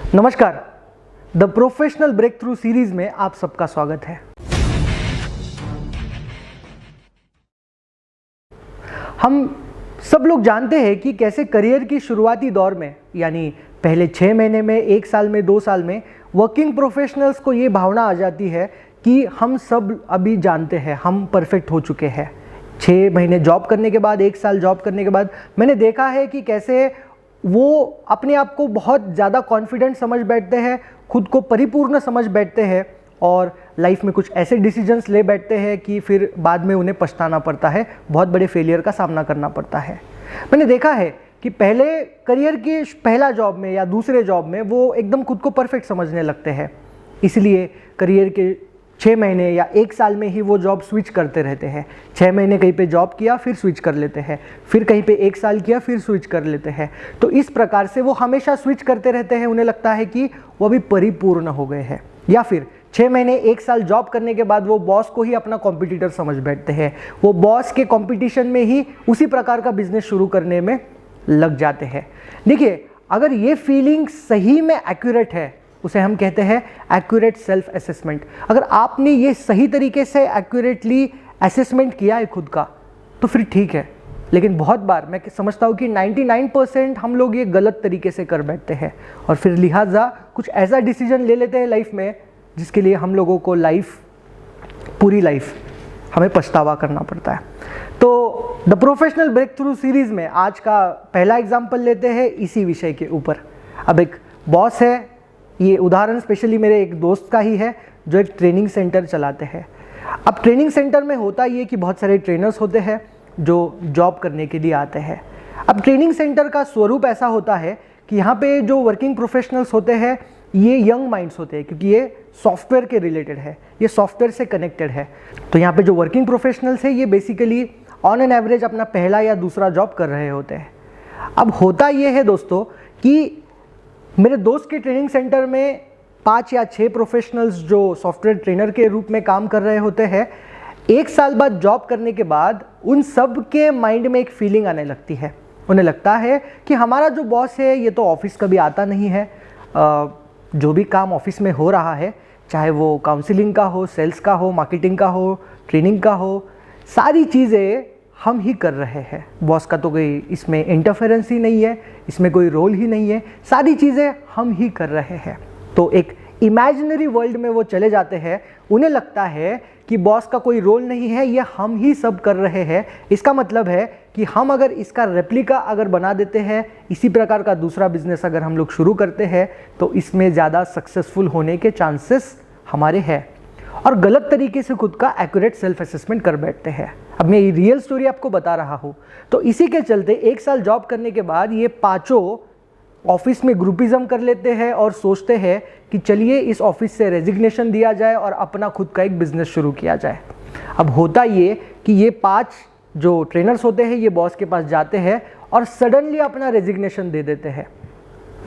नमस्कार, the professional breakthrough series में आप सबका स्वागत है। हम सब लोग जानते हैं कि कैसे करियर की शुरुआती दौर में, यानी पहले 6 महीने में, 1 साल में, 2 साल में वर्किंग प्रोफेशनल्स को ये भावना आ जाती है कि हम सब अभी जानते हैं, हम परफेक्ट हो चुके हैं। 6 महीने जॉब करने के बाद, 1 साल जॉब करने के बाद मैंने देखा है कि कैसे वो अपने आप को बहुत ज़्यादा कॉन्फिडेंट समझ बैठते हैं, खुद को परिपूर्ण समझ बैठते हैं और लाइफ में कुछ ऐसे डिसीजंस ले बैठते हैं कि फिर बाद में उन्हें पछताना पड़ता है, बहुत बड़े फेलियर का सामना करना पड़ता है। मैंने देखा है कि पहले करियर के पहला जॉब में या दूसरे जॉब में वो एकदम खुद को परफेक्ट समझने लगते हैं, इसलिए करियर के 6 महीने या 1 साल में ही वो जॉब स्विच करते रहते हैं। 6 महीने कहीं पे जॉब किया, फिर स्विच कर लेते हैं, फिर कहीं पे 1 साल किया, फिर स्विच कर लेते हैं। तो इस प्रकार से वो हमेशा स्विच करते रहते हैं। उन्हें लगता है कि वो अभी परिपूर्ण हो गए हैं, या फिर 6 महीने 1 साल जॉब करने के बाद वो बॉस को ही अपना कॉम्पिटिटर समझ बैठते हैं। वो बॉस के कॉम्पिटिशन में ही उसी प्रकार का बिजनेस शुरू करने में लग जाते हैं। देखिए, अगर ये फीलिंग सही में एक्यूरेट है, उसे हम कहते हैं एक्यूरेट सेल्फ असेसमेंट। अगर आपने ये सही तरीके से एक्यूरेटली असेसमेंट किया है खुद का, तो फिर ठीक है। लेकिन बहुत बार मैं समझता हूँ कि 99% हम लोग ये गलत तरीके से कर बैठते हैं और फिर लिहाजा कुछ ऐसा डिसीजन ले लेते हैं लाइफ में जिसके लिए हम लोगों को पूरी लाइफ हमें पछतावा करना पड़ता है। तो the professional breakthrough series में आज का पहला एग्जाम्पल लेते हैं इसी विषय के ऊपर। अब एक बॉस है, ये उदाहरण स्पेशली मेरे एक दोस्त का ही है जो एक ट्रेनिंग सेंटर चलाते हैं। अब ट्रेनिंग सेंटर में होता ये कि बहुत सारे ट्रेनर्स होते हैं जो जॉब करने के लिए आते हैं। अब ट्रेनिंग सेंटर का स्वरूप ऐसा होता है कि यहाँ पे जो वर्किंग प्रोफेशनल्स होते हैं ये यंग माइंड्स होते हैं, क्योंकि ये सॉफ्टवेयर के रिलेटेड है, ये सॉफ्टवेयर से कनेक्टेड है। तो यहाँ पे जो वर्किंग प्रोफेशनल्स है ये बेसिकली ऑन एन एवरेज अपना पहला या दूसरा जॉब कर रहे होते हैं। अब होता ये है दोस्तों कि मेरे दोस्त के ट्रेनिंग सेंटर में 5 या 6 प्रोफेशनल्स जो सॉफ्टवेयर ट्रेनर के रूप में काम कर रहे होते हैं, 1 साल बाद जॉब करने के बाद उन सब के माइंड में एक फीलिंग आने लगती है। उन्हें लगता है कि हमारा जो बॉस है ये तो ऑफिस कभी आता नहीं है। जो भी काम ऑफिस में हो रहा है, चाहे वो काउंसलिंग का हो, सेल्स का हो, मार्केटिंग का हो, ट्रेनिंग का हो, सारी चीज़ें हम ही कर रहे हैं। बॉस का तो कोई इसमें इंटरफेरेंस ही नहीं है, इसमें कोई रोल ही नहीं है, सारी चीज़ें हम ही कर रहे हैं। तो एक इमेजिनरी वर्ल्ड में वो चले जाते हैं। उन्हें लगता है कि बॉस का कोई रोल नहीं है, ये हम ही सब कर रहे हैं। इसका मतलब है कि हम अगर इसका रेप्लिका अगर बना देते हैं, इसी प्रकार का दूसरा बिजनेस अगर हम लोग शुरू करते हैं, तो इसमें ज़्यादा सक्सेसफुल होने के चांसेस हमारे हैं, और गलत तरीके से खुद का एक्यूरेट सेल्फ असेसमेंट कर बैठते हैं। अब मैं ये रियल स्टोरी आपको बता रहा हूँ। तो इसी के चलते 1 साल जॉब करने के बाद ये 5 ऑफिस में ग्रुपिज्म कर लेते हैं और सोचते हैं कि चलिए इस ऑफिस से रेजिग्नेशन दिया जाए और अपना खुद का एक बिजनेस शुरू किया जाए। अब होता ये कि ये 5 जो ट्रेनर्स होते हैं ये बॉस के पास जाते हैं और सडनली अपना रेजिग्नेशन दे देते हैं।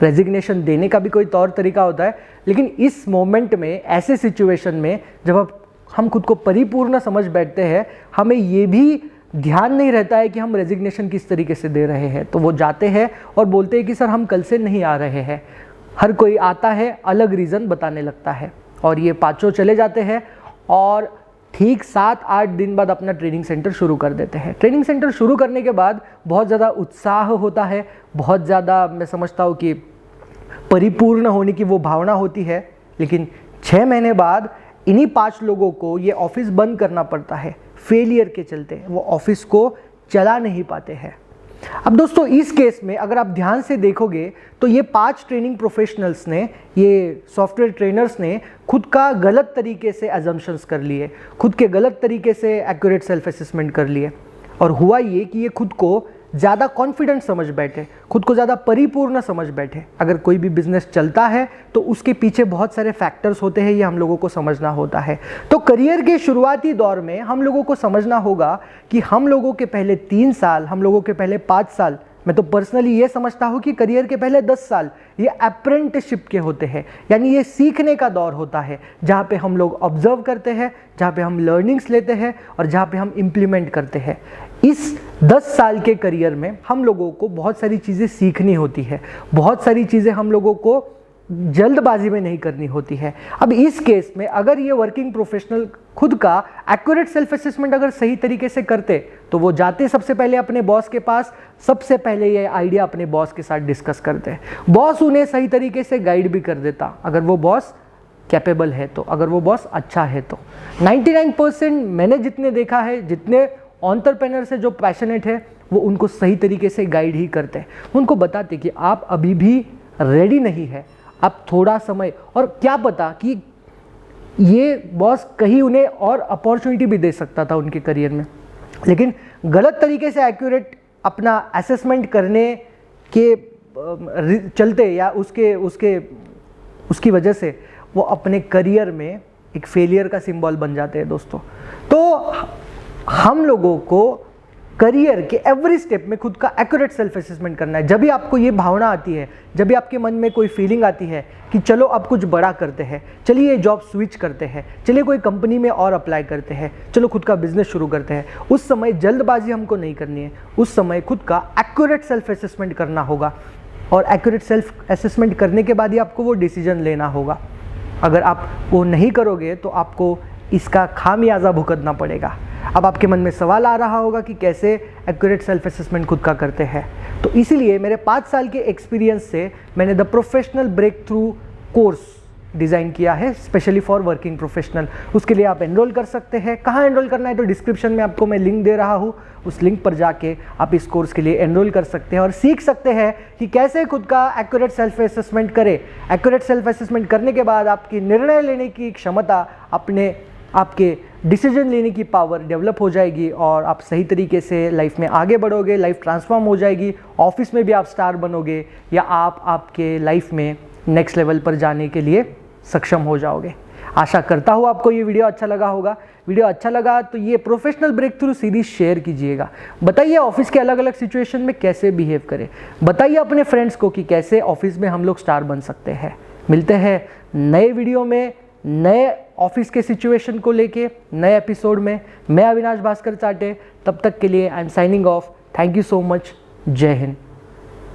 रेजिग्नेशन देने का भी कोई तौर तरीका होता है, लेकिन इस मोमेंट में, ऐसे सिचुएशन में जब हम खुद को परिपूर्ण समझ बैठते हैं, हमें ये भी ध्यान नहीं रहता है कि हम रेजिग्नेशन किस तरीके से दे रहे हैं। तो वो जाते हैं और बोलते हैं कि सर हम कल से नहीं आ रहे हैं। हर कोई आता है, अलग रीज़न बताने लगता है, और ये 5 चले जाते हैं और ठीक 7-8 दिन बाद अपना ट्रेनिंग सेंटर शुरू कर देते हैं। ट्रेनिंग सेंटर शुरू करने के बाद बहुत ज़्यादा उत्साह होता है, बहुत ज़्यादा मैं समझता हूँ कि परिपूर्ण होने की वो भावना होती है। लेकिन 6 महीने बाद इन्हीं 5 लोगों को ये ऑफिस बंद करना पड़ता है। फेलियर के चलते वो ऑफिस को चला नहीं पाते हैं। अब दोस्तों, इस केस में अगर आप ध्यान से देखोगे तो ये 5 ट्रेनिंग प्रोफेशनल्स ने, ये सॉफ्टवेयर ट्रेनर्स ने खुद का गलत तरीके से अजम्पशंस कर लिए, खुद के गलत तरीके से एक्यूरेट सेल्फ असेसमेंट कर लिए, और हुआ ये कि ये खुद को ज़्यादा कॉन्फिडेंट समझ बैठे, खुद को ज़्यादा परिपूर्ण समझ बैठे। अगर कोई भी बिजनेस चलता है तो उसके पीछे बहुत सारे फैक्टर्स होते हैं, ये हम लोगों को समझना होता है। तो करियर के शुरुआती दौर में हम लोगों को समझना होगा कि हम लोगों के पहले 3 साल, हम लोगों के पहले 5 साल, मैं तो पर्सनली ये समझता हूँ कि करियर के पहले 10 साल ये अप्रेंटिसशिप के होते हैं, यानी ये सीखने का दौर होता है, जहाँ पे हम लोग ऑब्जर्व करते हैं, जहाँ पे हम लर्निंग्स लेते हैं और जहाँ पे हम इम्प्लीमेंट करते हैं। इस 10 साल के करियर में हम लोगों को बहुत सारी चीज़ें सीखनी होती है, बहुत सारी चीज़ें हम लोगों को जल्दबाजी में नहीं करनी होती है। अब इस केस में अगर ये वर्किंग प्रोफेशनल खुद का एक्यूरेट सेल्फ असेसमेंट अगर सही तरीके से करते तो वो जाते सबसे पहले अपने बॉस के पास, सबसे पहले ये आइडिया अपने बॉस के साथ डिस्कस करते, बॉस उन्हें सही तरीके से गाइड भी कर देता अगर वो बॉस कैपेबल है तो, अगर वो बॉस अच्छा है तो। 99% मैंने जितने देखा है, जितने एंटरप्रेन्योर से जो पैशनेट है वो उनको सही तरीके से गाइड ही करते हैं, उनको बताते कि आप अभी भी रेडी नहीं है, आप थोड़ा समय, और क्या पता कि ये बॉस कहीं उन्हें और अपॉर्चुनिटी भी दे सकता था उनके करियर में। लेकिन गलत तरीके से एक्यूरेट अपना असेसमेंट करने के चलते या उसकी वजह से वो अपने करियर में एक फेलियर का सिंबल बन जाते हैं दोस्तों। तो हम लोगों को करियर के एवरी स्टेप में खुद का एक्यूरेट सेल्फ असेसमेंट करना है। जब भी आपको ये भावना आती है, जब भी आपके मन में कोई फीलिंग आती है कि चलो अब कुछ बड़ा करते हैं, चलिए ये जॉब स्विच करते हैं, चलिए कोई कंपनी में और अप्लाई करते हैं, चलो खुद का बिजनेस शुरू करते हैं, उस समय जल्दबाजी हमको नहीं करनी है। उस समय खुद का एक्यूरेट सेल्फ असेसमेंट करना होगा, और एक्यूरेट सेल्फ असेसमेंट करने के बाद ही आपको वो डिसीजन लेना होगा। अगर आप वो नहीं करोगे तो आपको इसका खामियाजा भुगतना पड़ेगा। अब आपके मन में सवाल आ रहा होगा कि कैसे एक्यूरेट सेल्फ असेसमेंट खुद का करते हैं, तो इसीलिए मेरे 5 साल के एक्सपीरियंस से मैंने the professional breakthrough course design किया है स्पेशली फॉर वर्किंग प्रोफेशनल। उसके लिए आप एनरोल कर सकते हैं। कहाँ एनरोल करना है तो डिस्क्रिप्शन में आपको मैं लिंक दे रहा हूँ, उस लिंक पर जाके आप इस कोर्स के लिए एनरोल कर सकते हैं और सीख सकते हैं कि कैसे खुद का एक्यूरेट सेल्फ असेसमेंट करें। एक्यूरेट सेल्फ असेसमेंट करने के बाद आपकी निर्णय लेने की क्षमता, आपके डिसीजन लेने की पावर डेवलप हो जाएगी और आप सही तरीके से लाइफ में आगे बढ़ोगे, लाइफ ट्रांसफॉर्म हो जाएगी, ऑफिस में भी आप स्टार बनोगे या आप आपके लाइफ में नेक्स्ट लेवल पर जाने के लिए सक्षम हो जाओगे। आशा करता हूँ आपको ये वीडियो अच्छा लगा होगा। वीडियो अच्छा लगा तो ये professional breakthrough series share कीजिएगा। बताइए ऑफिस के अलग अलग सिचुएशन में कैसे बिहेव करें। बताइए अपने फ्रेंड्स को कि कैसे ऑफिस में हम लोग स्टार बन सकते हैं। मिलते हैं नए वीडियो में, नए ऑफिस के सिचुएशन को लेके नए एपिसोड में। मैं अविनाश भास्कर चाटे, तब तक के लिए I am signing off. Thank you so much. जय हिंद।